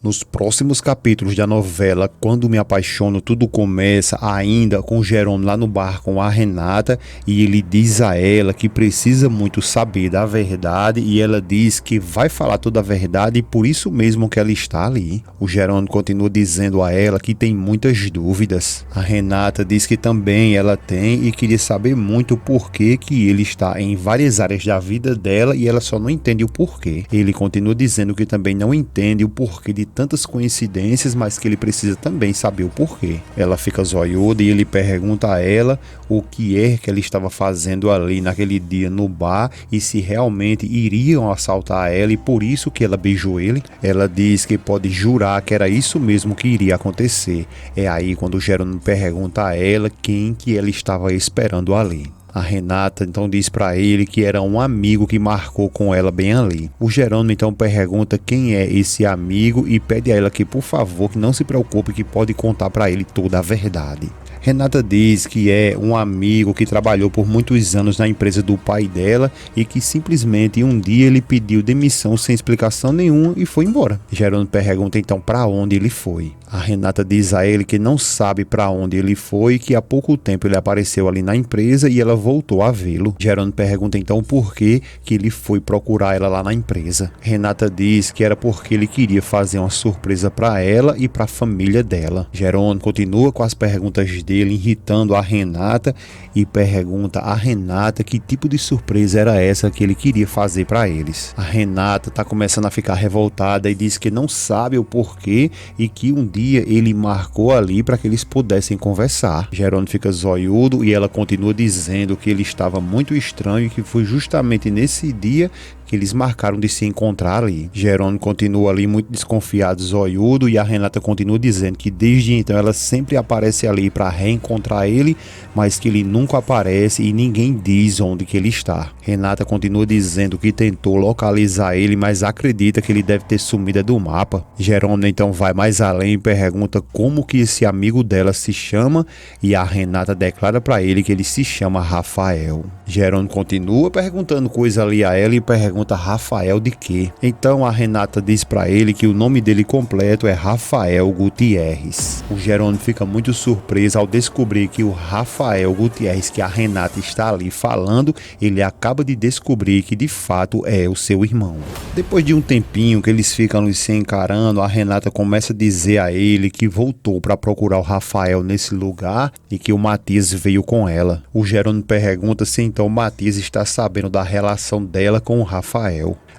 Nos próximos capítulos da novela, Quando Me Apaixono, tudo começa ainda com o Jerônimo lá no bar com a Renata e ele diz a ela que precisa muito saber da verdade e ela diz que vai falar toda a verdade e por isso mesmo que ela está ali. O Jerônimo continua dizendo a ela que tem muitas dúvidas. A Renata diz que também ela tem e queria saber muito o porquê que ele está em várias áreas da vida dela e ela só não entende o porquê. Ele continua dizendo que também não entende o porquê de tantas coincidências, mas que ele precisa também saber o porquê. Ela fica zoiuda e ele pergunta a ela o que é que ela estava fazendo ali naquele dia no bar e se realmente iriam assaltar ela e por isso que ela beijou ele. Ela diz que pode jurar que era isso mesmo que iria acontecer. É aí quando o Jerônimo pergunta a ela quem que ela estava esperando ali. A Renata então diz para ele que era um amigo que marcou com ela bem ali. O Jerônimo então pergunta quem é esse amigo e pede a ela que por favor que não se preocupe que pode contar para ele toda a verdade. Renata diz que é um amigo que trabalhou por muitos anos na empresa do pai dela e que simplesmente um dia ele pediu demissão sem explicação nenhuma e foi embora. Jerônimo pergunta então para onde ele foi. A Renata diz a ele que não sabe para onde ele foi e que há pouco tempo ele apareceu ali na empresa e ela voltou a vê-lo. Jerônimo pergunta então por que ele foi procurar ela lá na empresa. Renata diz que era porque ele queria fazer uma surpresa para ela e para a família dela. Jerônimo continua com as perguntas dele, irritando a Renata e pergunta a Renata que tipo de surpresa era essa que ele queria fazer para eles. A Renata está começando a ficar revoltada e diz que não sabe o porquê e que um dia ele marcou ali para que eles pudessem conversar. Jerônimo fica zoiudo e ela continua dizendo que ele estava muito estranho e que foi justamente nesse dia que eles marcaram de se encontrar ali. Jerônimo continua ali muito desconfiado, zoiudo, e a Renata continua dizendo que desde então ela sempre aparece ali para reencontrar ele, mas que ele nunca aparece e ninguém diz onde que ele está. Renata continua dizendo que tentou localizar ele, mas acredita que ele deve ter sumido do mapa. Jerônimo então vai mais além e pergunta como que esse amigo dela se chama e a Renata declara para ele que ele se chama Rafael. Jerônimo continua perguntando coisa ali a ela e pergunta Rafael de quê? Então a Renata diz para ele que o nome dele completo é Rafael Gutierrez. O Jerônimo fica muito surpreso ao descobrir que o Rafael Gutierrez que a Renata está ali falando, ele acaba de descobrir que de fato é o seu irmão. Depois de um tempinho que eles ficam ali se encarando, a Renata começa a dizer a ele que voltou para procurar o Rafael nesse lugar e que o Matias veio com ela. O Jerônimo pergunta se então o Matias está sabendo da relação dela com o Rafael.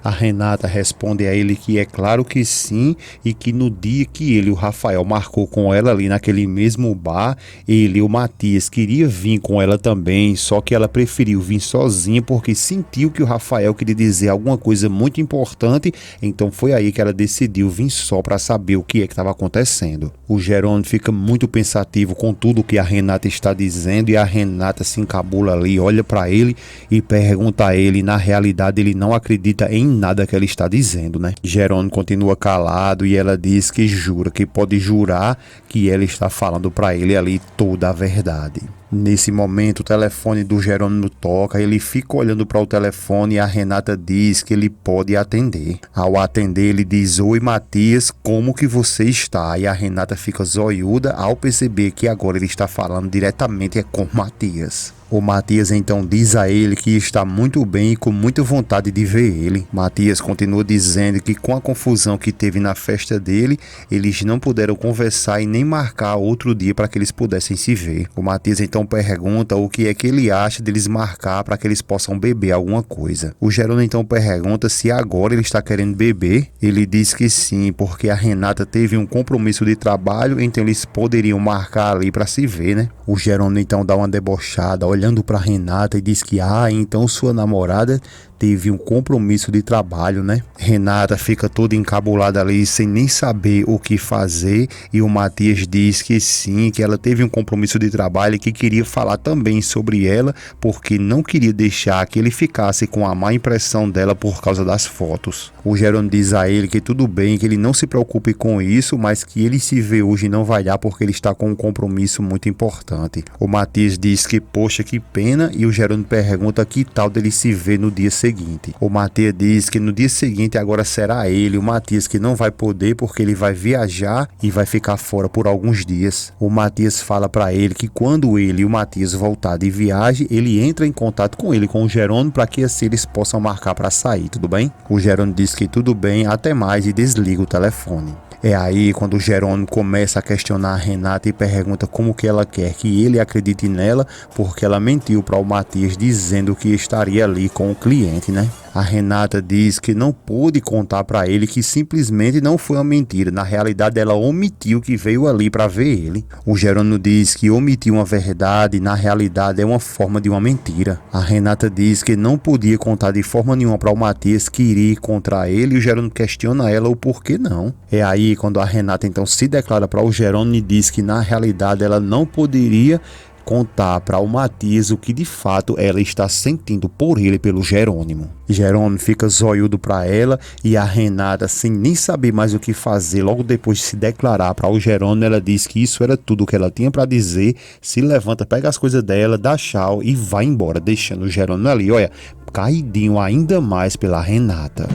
A Renata responde a ele que é claro que sim e que no dia que ele, o Rafael, marcou com ela ali naquele mesmo bar, ele, o Matias, queria vir com ela também, só que ela preferiu vir sozinha porque sentiu que o Rafael queria dizer alguma coisa muito importante, então foi aí que ela decidiu vir só para saber o que é que estava acontecendo. O Jerônimo fica muito pensativo com tudo que a Renata está dizendo e a Renata se encabula ali, olha para ele e pergunta a ele, na realidade ele não acredita em nada que ela está dizendo, né? Jerônimo continua calado e ela diz que jura, que pode jurar que ela está falando para ele ali toda a verdade. Nesse momento o telefone do Jerônimo toca, ele fica olhando para o telefone e a Renata diz que ele pode atender. Ao atender ele diz: oi Matias, como que você está? E a Renata fica zoiuda ao perceber que agora ele está falando diretamente com Matias. O Matias então diz a ele que está muito bem e com muita vontade de ver ele. Matias continua dizendo que com a confusão que teve na festa dele, eles não puderam conversar e nem marcar outro dia para que eles pudessem se ver. O Matias então pergunta o que é que ele acha deles marcar para que eles possam beber alguma coisa. O Jerônimo então pergunta se agora ele está querendo beber. Ele diz que sim, porque a Renata teve um compromisso de trabalho, então eles poderiam marcar ali para se ver, né? O Jerônimo então dá uma debochada, olhando para Renata e diz que então sua namorada teve um compromisso de trabalho, né? Renata fica toda encabulada ali sem nem saber o que fazer e o Matias diz que sim, que ela teve um compromisso de trabalho e que queria falar também sobre ela porque não queria deixar que ele ficasse com a má impressão dela por causa das fotos. O Jerônimo diz a ele que tudo bem, que ele não se preocupe com isso, mas que ele se vê hoje não vai dar porque ele está com um compromisso muito importante. O Matias diz que poxa, que pena, e o Jerônimo pergunta que tal dele se ver no dia seguinte. seguinte. O Matias diz que no dia seguinte agora será ele, o Matias, que não vai poder porque ele vai viajar e vai ficar fora por alguns dias. O Matias fala para ele que quando ele e o Matias voltar de viagem, ele entra em contato com ele, com o Jerônimo, para que assim eles possam marcar para sair, tudo bem? O Jerônimo diz que tudo bem, até mais, e desliga o telefone. É aí quando o Jerônimo começa a questionar a Renata e pergunta como que ela quer que ele acredite nela, porque ela mentiu para o Matias dizendo que estaria ali com o cliente, né? A Renata diz que não pôde contar para ele que simplesmente não foi uma mentira. Na realidade, ela omitiu que veio ali para ver ele. O Jerônimo diz que omitir uma verdade, na realidade, é uma forma de uma mentira. A Renata diz que não podia contar de forma nenhuma para o Matias que iria contra ele, e o Jerônimo questiona ela o porquê não. É aí quando a Renata então se declara para o Jerônimo e diz que na realidade ela não poderia contar para o Matias o que de fato ela está sentindo por ele, pelo Jerônimo. Jerônimo fica zoiudo para ela e a Renata, sem nem saber mais o que fazer, logo depois de se declarar para o Jerônimo, ela diz que isso era tudo o que ela tinha para dizer, se levanta, pega as coisas dela, dá tchau e vai embora, deixando o Jerônimo ali, olha, caidinho ainda mais pela Renata.